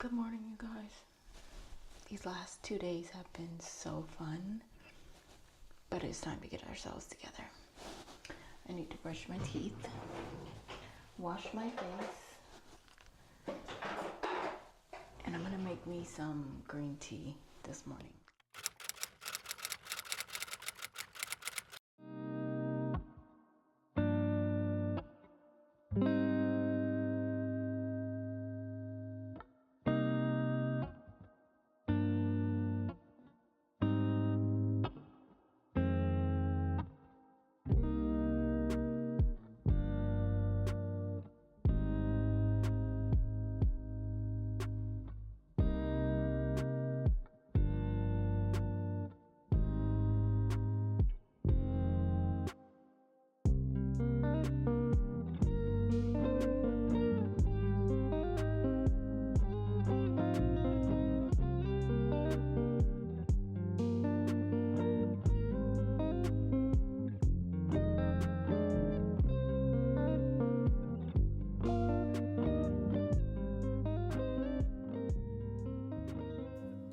Good morning, you guys. These last 2 days have been so fun, but it's time to get ourselves together. I need to brush my teeth, wash my face, and I'm gonna make me some green tea this morning.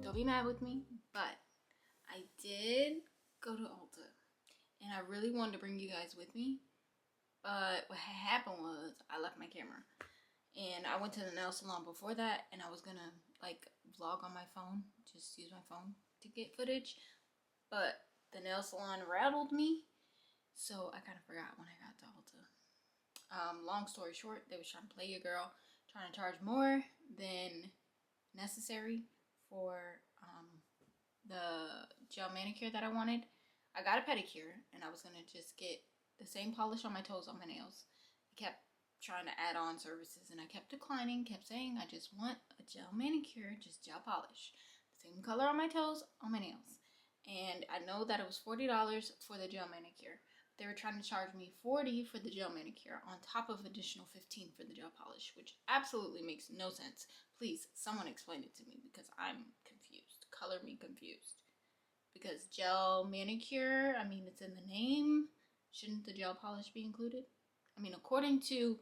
Don't be mad with me, but I did go to Ulta, and I really wanted to bring you guys with me, but what happened was I left my camera, and I went to the nail salon before that, and I was gonna like vlog on my phone, just use my phone to get footage, but the nail salon rattled me, so I kind of forgot when I got to Ulta. Long story short, they was trying to play your girl, trying to charge more than necessary for the gel manicure that I wanted. I got a pedicure, and I was gonna just get the same polish on my toes on my nails. I kept trying to add on services, and I kept declining, kept saying I just want a gel manicure, just gel polish, the same color on my toes on my nails. And I know that it was $40 for the gel manicure. They were trying to charge me $40 for the gel manicure on top of additional $15 for the gel polish, which absolutely makes no sense. Please, someone explain it to me, because I'm confused. Color me confused. Because gel manicure, I mean, it's in the name. Shouldn't the gel polish be included? I mean, according to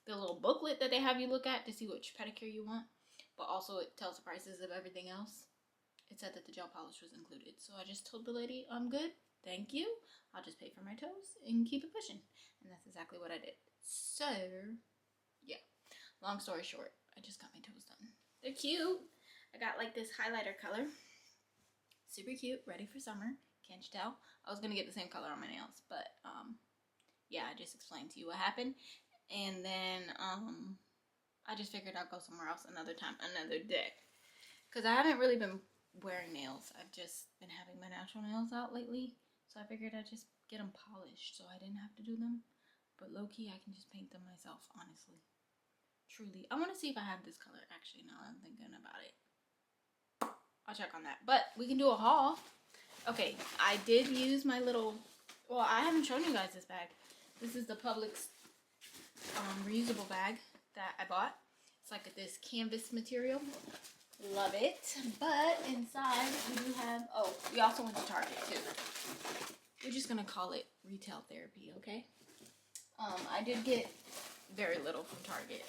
the little booklet that they have you look at to see which pedicure you want, but also it tells the prices of everything else, it said that the gel polish was included. So I just told the lady, I'm good, thank you. I'll just pay for my toes and keep it pushing. And that's exactly what I did. So, yeah. Long story short, I just got my toes done. They're cute. I got like this highlighter color. Super cute, ready for summer. Can't you tell? I was gonna get the same color on my nails, but yeah, I just explained to you what happened. And then I just figured I'd go somewhere else another time, another day. Because I haven't really been wearing nails. I've just been having my natural nails out lately. So I figured I'd just get them polished so I didn't have to do them. But low-key, I can just paint them myself, honestly. Truly. I want to see if I have this color, actually, now I'm thinking about it. I'll check on that. But we can do a haul. Okay, I did use my little... Well, I haven't shown you guys this bag. This is the Publix reusable bag that I bought. It's like this canvas material. Love it. But inside we do have... Oh, we also went to Target, too. We're just going to call it retail therapy, okay? I did get very little from Target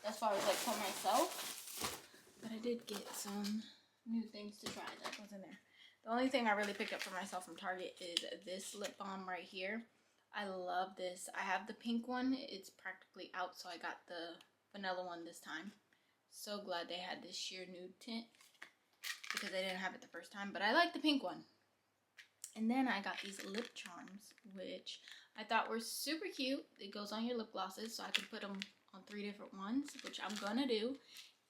as far as like for myself, but I did get some new things to try that wasn't there. The only thing I really picked up for myself from Target is this lip balm right here. I love this. I have the pink one. It's practically out, so I got the vanilla one this time. So glad they had this sheer nude tint because I didn't have it the first time, but I like the pink one. And then I got these lip charms, which I thought were super cute. It goes on your lip glosses, so I could put them on 3 different ones, which I'm gonna do.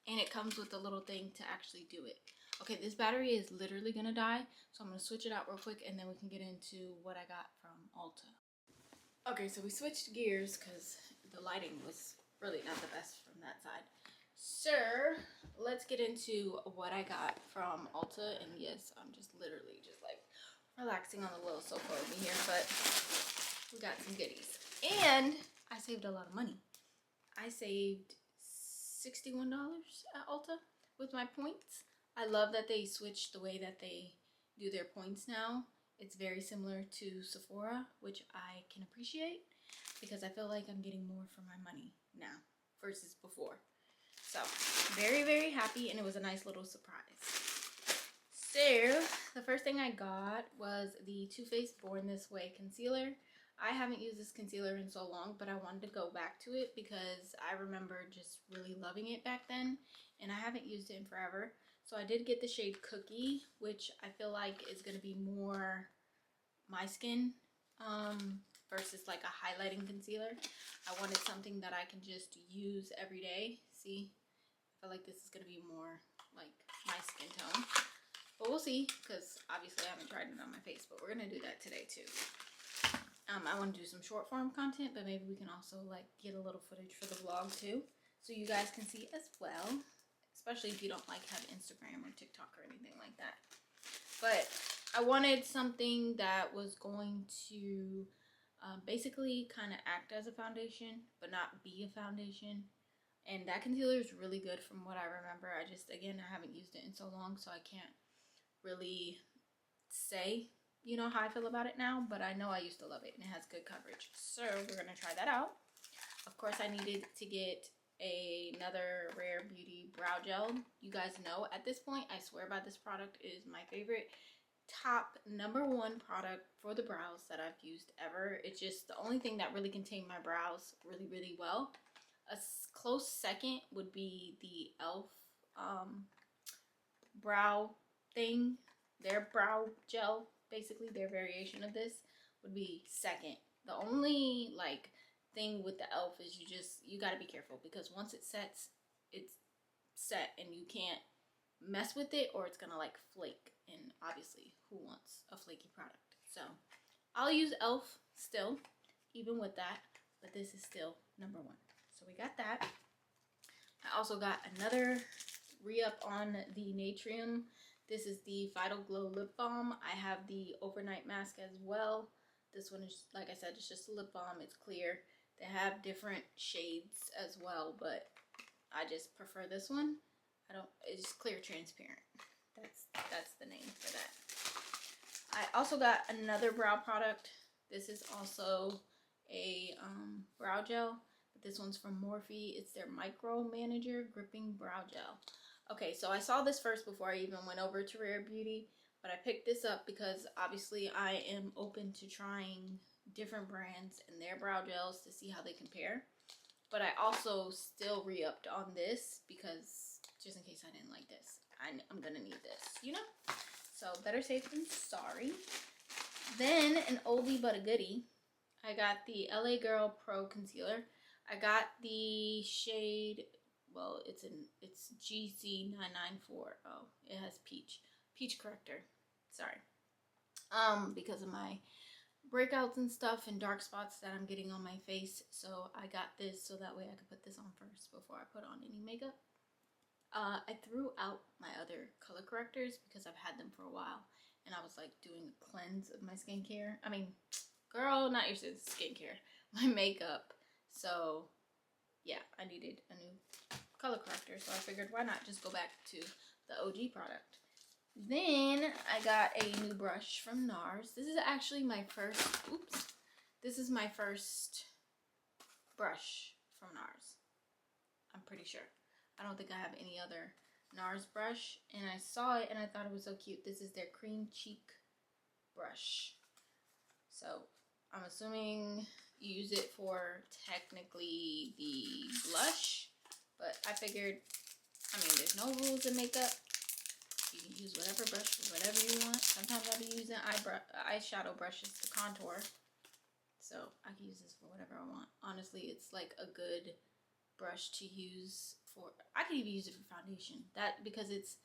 And it comes with a little thing to actually do it. Okay, this battery is literally gonna die, so I'm gonna switch it out real quick, and then we can get into what I got from Ulta. Okay, so we switched gears because the lighting was really not the best from that side. So let's get into what I got from Ulta. And yes, I'm just literally just like relaxing on the little sofa over here, but we got some goodies. And I saved a lot of money. I saved $61 at Ulta with my points. I love that they switched the way that they do their points now. It's very similar to Sephora, which I can appreciate because I feel like I'm getting more for my money now versus before. So very, very happy, and it was a nice little surprise. So the first thing I got was the Too Faced Born This Way concealer. I haven't used this concealer in so long, but I wanted to go back to it because I remember just really loving it back then, and I haven't used it in forever. So I did get the shade Cookie, which I feel like is going to be more my skin versus like a highlighting concealer. I wanted something that I can just use every day. See, I feel like this is going to be more like my skin tone. But we'll see, because obviously I haven't tried it on my face, but we're going to do that today too. I want to do some short form content, but maybe we can also like get a little footage for the vlog too, so you guys can see as well, especially if you don't like have Instagram or TikTok or anything like that. But I wanted something that was going to basically kind of act as a foundation, but not be a foundation. And that concealer is really good from what I remember. I haven't used it in so long, so I can't really say, you know, how I feel about it now, but I know I used to love it and it has good coverage. So we're gonna try that out. Of course, I needed to get another Rare Beauty brow gel. You guys know at this point, I swear by this product. It is my favorite, top #1 product for the brows that I've used ever. It's just the only thing that really contained my brows really, really well. A close second would be the e.l.f. Brow thing. Their brow gel, basically their variation of this, would be second. The only like thing with the e.l.f. is you got to be careful, because once it sets, it's set and you can't mess with it or it's gonna like flake, and obviously who wants a flaky product? So I'll use e.l.f. still even with that, but this is still #1. So we got that. I also got another re-up on the NATRIUM. This is the Vital Glow Lip Balm. I have the overnight mask as well. This one is, like I said, it's just a lip balm. It's clear. They have different shades as well, but I just prefer this one. It's clear transparent. That's the name for that. I also got another brow product. This is also a brow gel, but this one's from Morphe. It's their Micro Manager Gripping Brow Gel. Okay, so I saw this first before I even went over to Rare Beauty, but I picked this up because obviously I am open to trying different brands and their brow gels to see how they compare. But I also still re-upped on this because just in case I didn't like this, I'm gonna need this, you know? So better safe than sorry. Then an oldie but a goodie. I got the LA Girl Pro Concealer. I got the shade, well, it's GC994. Oh, it has peach corrector. Sorry. Because of my breakouts and stuff and dark spots that I'm getting on my face, so I got this so that way I could put this on first before I put on any makeup. I threw out my other color correctors because I've had them for a while, and I was like doing a cleanse of my skincare. I mean, girl, not your skincare, my makeup. So yeah, I needed a new color corrector, so I figured why not just go back to the OG product. Then I got a new brush from NARS. This is actually my first, this is my first brush from NARS. I'm pretty sure. I don't think I have any other NARS brush, and I saw it and I thought it was so cute. This is their cream cheek brush. So I'm assuming you use it for technically the blush, but I figured, I mean, there's no rules in makeup. You can use whatever brush for whatever you want. Sometimes I'll be using eyeshadow brushes to contour, so I can use this for whatever I want. Honestly, it's like a good brush to use for, I could even use it for foundation. That, because it's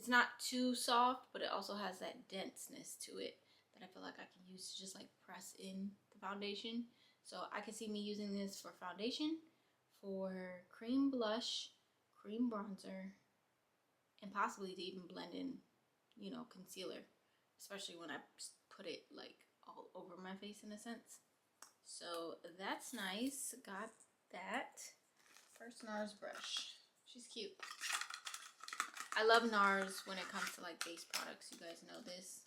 not too soft, but it also has that denseness to it that I feel like I can use to just like press in the foundation. So I can see me using this for foundation, for cream blush, cream bronzer, and possibly to even blend in, you know, concealer, especially when I put it like all over my face in a sense. So that's nice. Got that. First NARS brush. She's cute. I love NARS when it comes to like base products. You guys know this.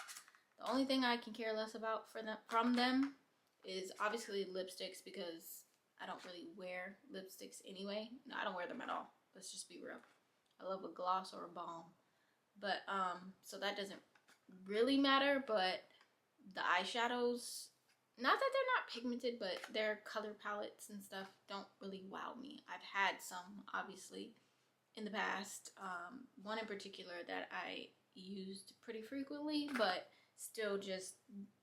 The only thing I can care less about from them is obviously lipsticks, because I don't really wear lipsticks anyway. No, I don't wear them at all. Let's just be real. I love a gloss or a balm. But, so that doesn't really matter, but the eyeshadows, not that they're not pigmented, but their color palettes and stuff don't really wow me. I've had some, obviously, in the past. One in particular that I used pretty frequently, but still just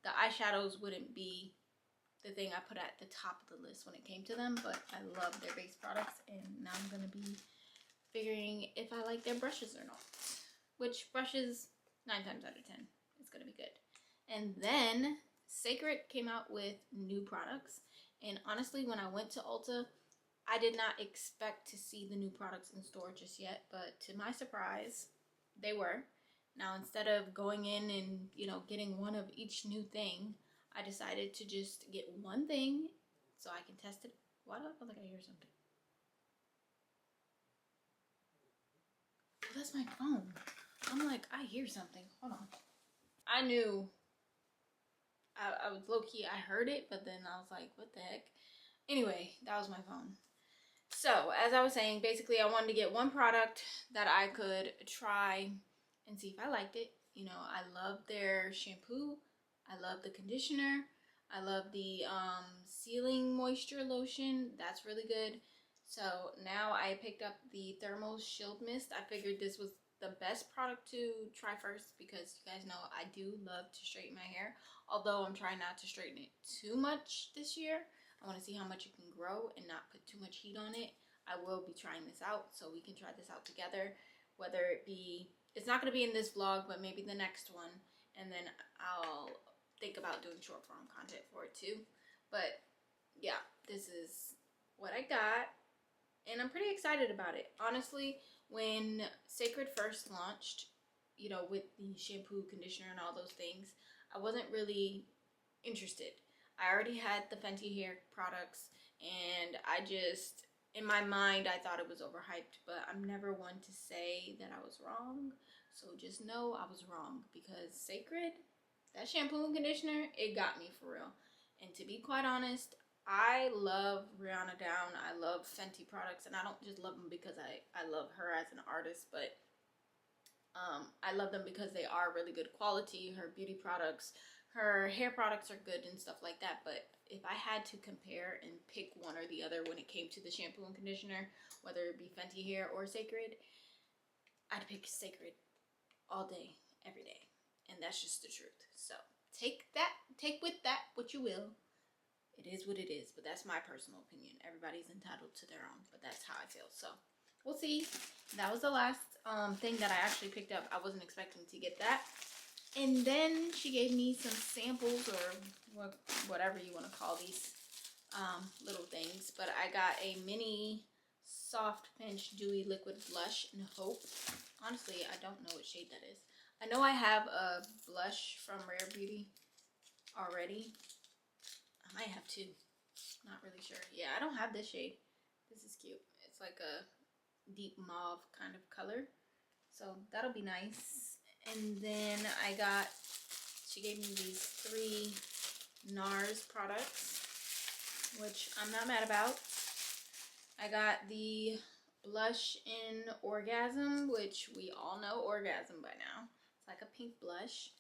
the eyeshadows wouldn't be the thing I put at the top of the list when it came to them. But I love their base products, and now I'm going to be figuring if I like their brushes or not. Which brushes, 9 times out of 10, is going to be good. And then CECRED came out with new products. And honestly, when I went to Ulta, I did not expect to see the new products in store just yet. But to my surprise, they were. Now, instead of going in and, you know, getting one of each new thing, I decided to just get one thing so I can test it. Why do I feel like I hear something? Oh, that's my phone. I'm like, I hear something. Hold on. I knew. I was low-key, I heard it, but then I was like, what the heck? Anyway, that was my phone. So, as I was saying, basically I wanted to get one product that I could try and see if I liked it. You know, I love their shampoo. I love the conditioner. I love the sealing moisture lotion. That's really good. So now I picked up the Thermal Shield Mist. I figured this was the best product to try first because you guys know I do love to straighten my hair. Although I'm trying not to straighten it too much this year. I want to see how much it can grow and not put too much heat on it. I will be trying this out, so we can try this out together. Whether it be, it's not going to be in this vlog, but maybe the next one. And then I'll think about doing short form content for it too. But yeah, this is what I got. And I'm pretty excited about it. Honestly, when CECRED first launched, you know, with the shampoo, conditioner, and all those things, I wasn't really interested. I already had the Fenty hair products, and I just, in my mind, I thought it was overhyped, but I'm never one to say that I was wrong. So just know I was wrong, because CECRED, that shampoo and conditioner, it got me for real. And to be quite honest, I love Rihanna Down. I love Fenty products, and I don't just love them because I love her as an artist, but I love them because they are really good quality. Her beauty products, her hair products are good and stuff like that. But if I had to compare and pick one or the other when it came to the shampoo and conditioner, whether it be Fenty hair or CECRED, I'd pick CECRED all day, every day. And that's just the truth. So take with that what you will. It is what it is, but that's my personal opinion. Everybody's entitled to their own, but that's how I feel. So we'll see. That was the last thing that I actually picked up. I wasn't expecting to get that. And then she gave me some samples, or whatever you want to call these little things. But I got a mini soft pinch dewy liquid blush in Hope. Honestly, I don't know what shade that is. I know I have a blush from Rare Beauty already. I might have two. Not really sure. Yeah, I don't have this shade. This is cute. It's like a deep mauve kind of color. So that'll be nice. And then she gave me these 3 NARS products, which I'm not mad about. I got the blush in Orgasm, which we all know Orgasm by now. It's like a pink blush.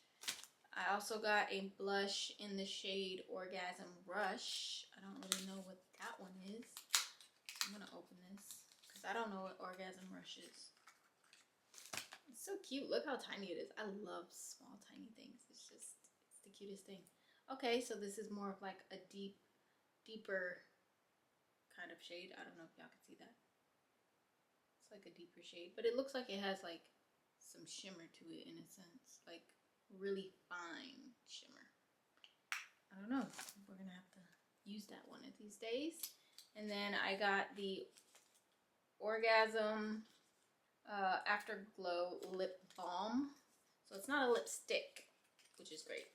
I also got a blush in the shade Orgasm Rush. I don't really know what that one is. I'm going to open this because I don't know what Orgasm Rush is. It's so cute. Look how tiny it is. I love small, tiny things. It's the cutest thing. Okay, so this is more of like a deeper kind of shade. I don't know if y'all can see that. It's like a deeper shade, but it looks like it has like some shimmer to it in a sense. Like really fine shimmer. I don't know. We're gonna have to use that one of these days. And then I got the Orgasm Afterglow Lip Balm. So it's not a lipstick, which is great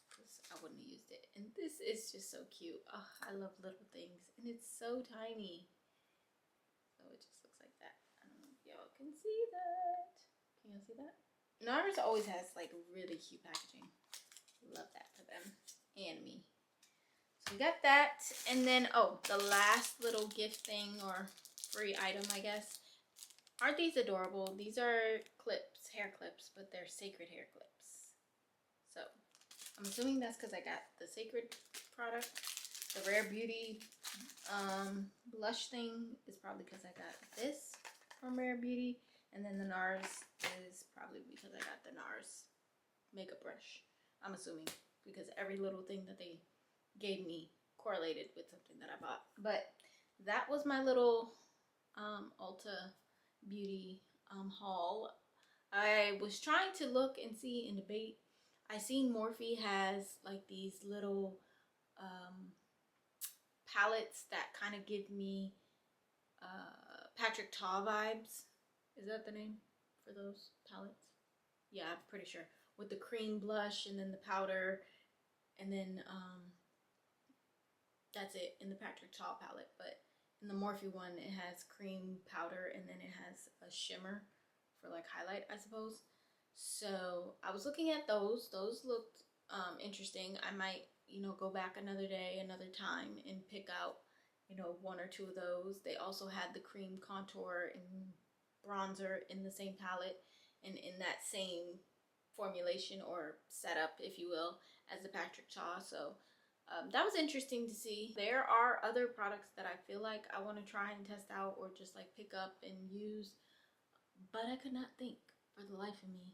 because I wouldn't have used it. And this is just so cute. Oh, I love little things, and it's so tiny. So it just looks like that. I don't know if y'all can see that. Can y'all see that? NARS always has like really cute packaging. Love that for them and me. So we got that. And then, oh, the last little gift thing or free item, I guess. Aren't these adorable? These are clips, hair clips, but they're CECRED hair clips. So I'm assuming that's because I got the CECRED product. The Rare Beauty blush thing is probably because I got this from Rare Beauty. And then the NARS is probably because I got the NARS makeup brush. I'm assuming because every little thing that they gave me correlated with something that I bought. But that was my little Ulta Beauty haul. I was trying to look and see and debate. I seen Morphe has like these little palettes that kind of give me Patrick Ta vibes. Is that the name for those palettes? Yeah, I'm pretty sure. With the cream blush and then the powder, and then that's it in the Patrick Ta palette. But in the Morphe one, it has cream powder and then it has a shimmer for like highlight, I suppose. So I was looking at those. Those looked interesting. I might, you know, go back another day, another time, and pick out, you know, one or two of those. They also had the cream contour and bronzer in the same palette and in that same formulation or setup, if you will, as the Patrick Ta. So that was interesting to see. There are other products that I feel like I want to try and test out or just like pick up and use, but I could not think for the life of me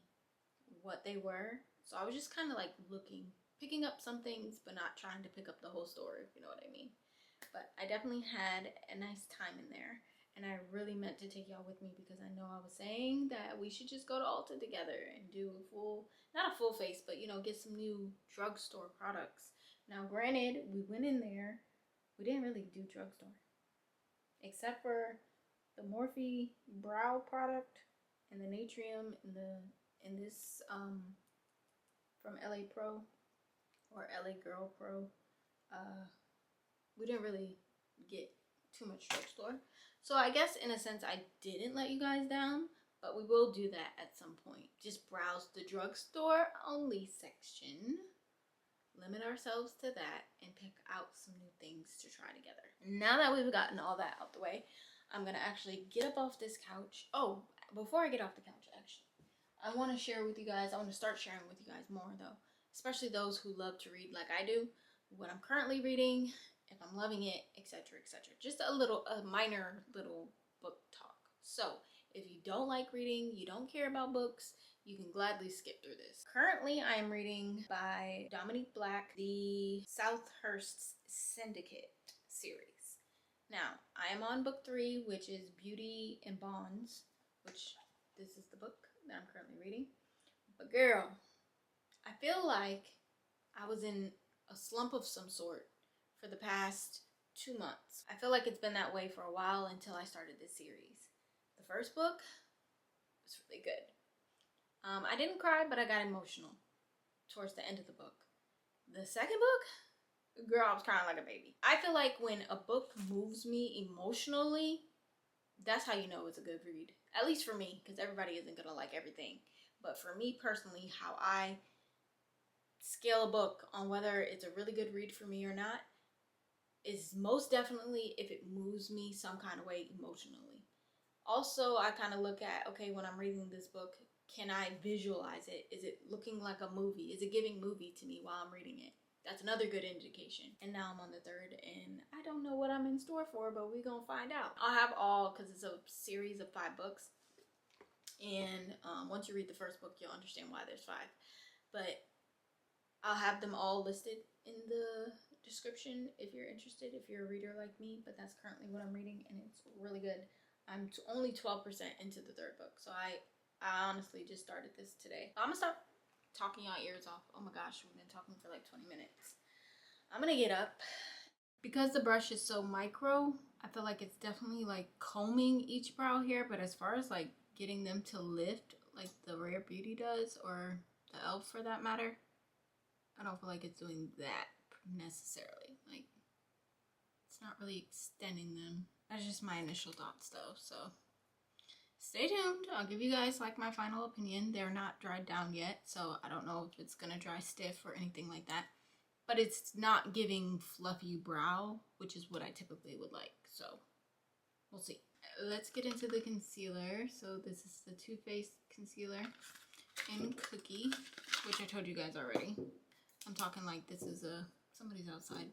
what they were. So I was just kind of like looking, picking up some things, but not trying to pick up the whole store, if you know what I mean. But I definitely had a nice time in there. And I really meant to take y'all with me because I know I was saying that we should just go to Ulta together and do a full, not a full face, but, you know, get some new drugstore products. Now, granted, we went in there. We didn't really do drugstore. Except for the Morphe brow product and the NATRIUM and this from LA Pro or LA Girl Pro. We didn't really get too much drugstore. So I guess in a sense I didn't let you guys down, but we will do that at some point. Just browse the drugstore only section, limit ourselves to that, and pick out some new things to try together. Now that we've gotten all that out the way, I'm gonna actually get up off this couch. Oh, before I get off the couch, actually, I want to share with you guys, I want to start sharing with you guys more though, especially those who love to read like I do, what I'm currently reading, if I'm loving it, etc., etc. Just a minor little book talk. So if you don't like reading, you don't care about books, you can gladly skip through this. Currently, I am reading by Dominique Black, the 𝑠outhhurst Syndicate series. Now, I am on book 3, which is Beauty and Bonds, which this is the book that I'm currently reading. But girl, I feel like I was in a slump of some sort for the past 2 months. I feel like it's been that way for a while until I started this series. The first book was really good. I didn't cry, but I got emotional towards the end of the book. The second book, girl, I was crying like a baby. I feel like when a book moves me emotionally, that's how you know it's a good read. At least for me, because everybody isn't gonna like everything. But for me personally, how I scale a book on whether it's a really good read for me or not is most definitely if it moves me some kind of way emotionally. Also, I kind of look at, okay, when I'm reading this book, can I visualize it? Is it looking like a movie? Is it giving movie to me while I'm reading it? That's another good indication. And now I'm on the third, and I don't know what I'm in store for, but we're gonna find out. I'll have all, because it's a series of 5 books. And once you read the first book, you'll understand why there's 5. But I'll have them all listed in the description if you're interested, if you're a reader like me. But that's currently what I'm reading, and it's really good. I'm only 12% into the 3rd book, so I honestly just started this today. I'm gonna stop talking y'all ears off. Oh my gosh, we've been talking for like 20 minutes. I'm gonna get up. Because the brush is so micro, I feel like it's definitely like combing each brow hair, but as far as like getting them to lift like the Rare Beauty does, or the e.l.f. for that matter, I don't feel like it's doing that necessarily. Like, it's not really extending them. That's just my initial thoughts though, so stay tuned. I'll give you guys like my final opinion. They're not dried down yet, so I don't know if it's gonna dry stiff or anything like that. But it's not giving fluffy brow, which is what I typically would like, so we'll see. let's get into the concealer. So this is the Too Faced concealer in Cookie, which I told you guys already. I'm talking like this is somebody's outside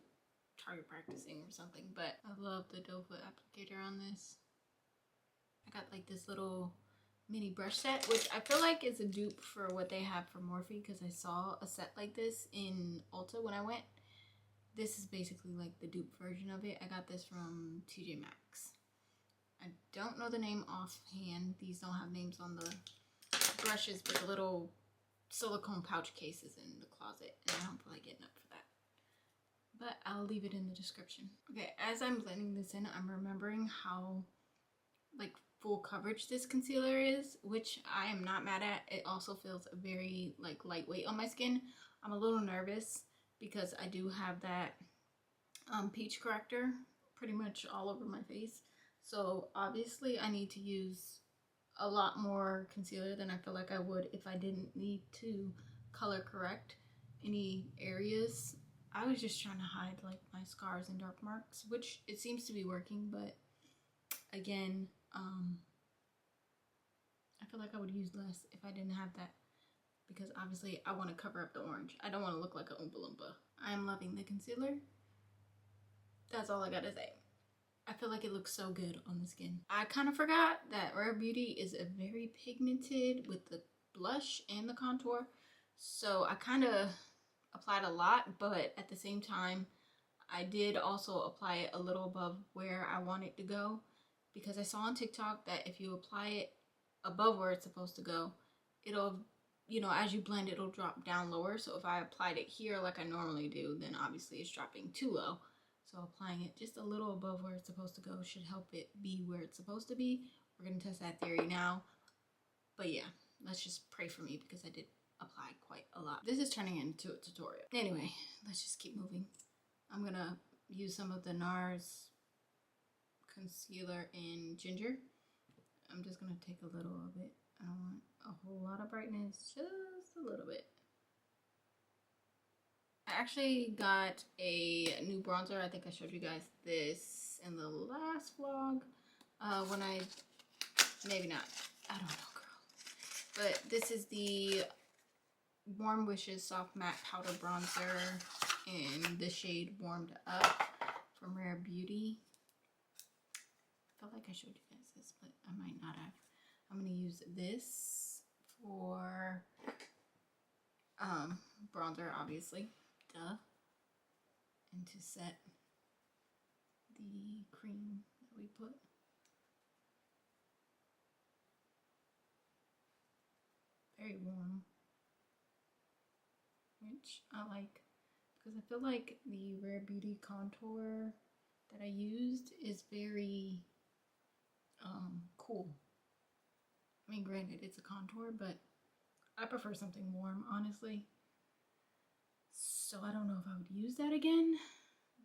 target practicing or something, but I love the doe foot applicator on this. I got like this little mini brush set, which I feel like is a dupe for what they have for Morphe, because I saw a set like this in Ulta when I went. This is basically like the dupe version of it. I got this from TJ Maxx. I don't know the name offhand. These don't have names on the brushes, but the little silicone pouch case is in the closet, and I don't feel like getting up for that. But I'll leave it in the description. Okay, as I'm blending this in, I'm remembering how like full coverage this concealer is, which I am not mad at. It also feels very like lightweight on my skin. I'm a little nervous because I do have that peach corrector pretty much all over my face. So obviously I need to use a lot more concealer than I feel like I would if I didn't need to color correct any areas. I was just trying to hide like my scars and dark marks, which it seems to be working, but again, I feel like I would use less if I didn't have that, because obviously I want to cover up the orange. I don't want to look like a Oompa Loompa. I am loving the concealer. That's all I gotta say. I feel like it looks so good on the skin. I kind of forgot that Rare Beauty is a very pigmented with the blush and the contour. So I kind of applied a lot, but at the same time, I did also apply it a little above where I want it to go, because I saw on TikTok that if you apply it above where it's supposed to go, it'll, you know, as you blend, it'll drop down lower. So if I applied it here like I normally do, then obviously it's dropping too low. So applying it just a little above where it's supposed to go should help it be where it's supposed to be. We're going to test that theory now. But yeah, let's just pray for me, because I did apply quite a lot. This is turning into a tutorial. Anyway, let's just keep moving. I'm going to use some of the NARS concealer in Ginger. I'm just going to take a little of it. I don't want a whole lot of brightness, just a little bit. I actually got a new bronzer. I think I showed you guys this in the last vlog. When I, maybe not, I don't know, girl. But this is the Warm Wishes Soft Matte Powder Bronzer in the shade Warmed Up from Rare Beauty. I felt like I showed you guys this, but I might not have. I'm going to use this for bronzer, obviously. Duh. And to set the cream that we put. Very warm, which I like, because I feel like the Rare Beauty contour that I used is very cool. I mean, granted, it's a contour, but I prefer something warm, honestly. So I don't know if I would use that again,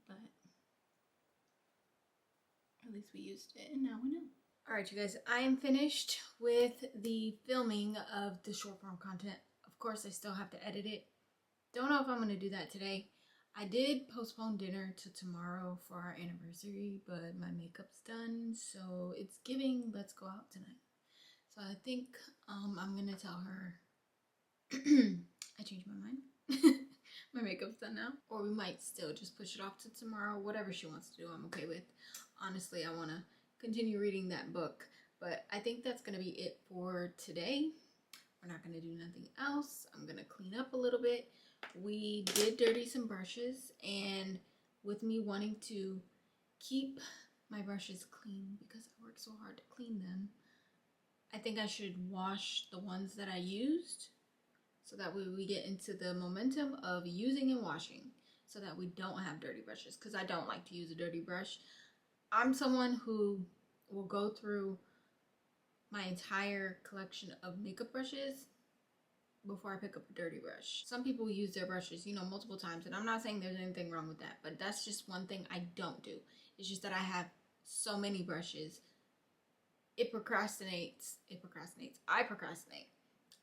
but at least we used it and now we know. Alright, you guys, I am finished with the filming of the short form content. Of course, I still have to edit it. Don't know if I'm going to do that today. I did postpone dinner to tomorrow for our anniversary, but my makeup's done, so it's giving let's go out tonight. So I think I'm going to tell her I changed my mind. My makeup's done now. Or we might still just push it off to tomorrow. Whatever she wants to do, I'm okay with. Honestly, I want to continue reading that book. But I think that's going to be it for today. We're not going to do nothing else. I'm going to clean up a little bit. We did dirty some brushes. And with me wanting to keep my brushes clean because I work so hard to clean them, I think I should wash the ones that I used, so that way we get into the momentum of using and washing, so that we don't have dirty brushes, because I don't like to use a dirty brush. I'm someone who will go through my entire collection of makeup brushes before I pick up a dirty brush. Some people use their brushes, you know, multiple times, and I'm not saying there's anything wrong with that, but that's just one thing I don't do. It's just that I have so many brushes. I procrastinate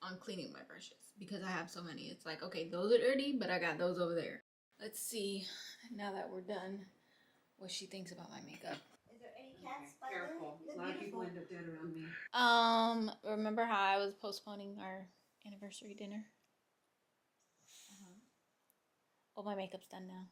on cleaning my brushes because I have so many. It's like, okay, those are dirty, but I got those over there. Let's see, now that we're done, what she thinks about my makeup. Is there any Careful. A lot of people end up dead around me. Remember how I was postponing our anniversary dinner? Well, my makeup's done now.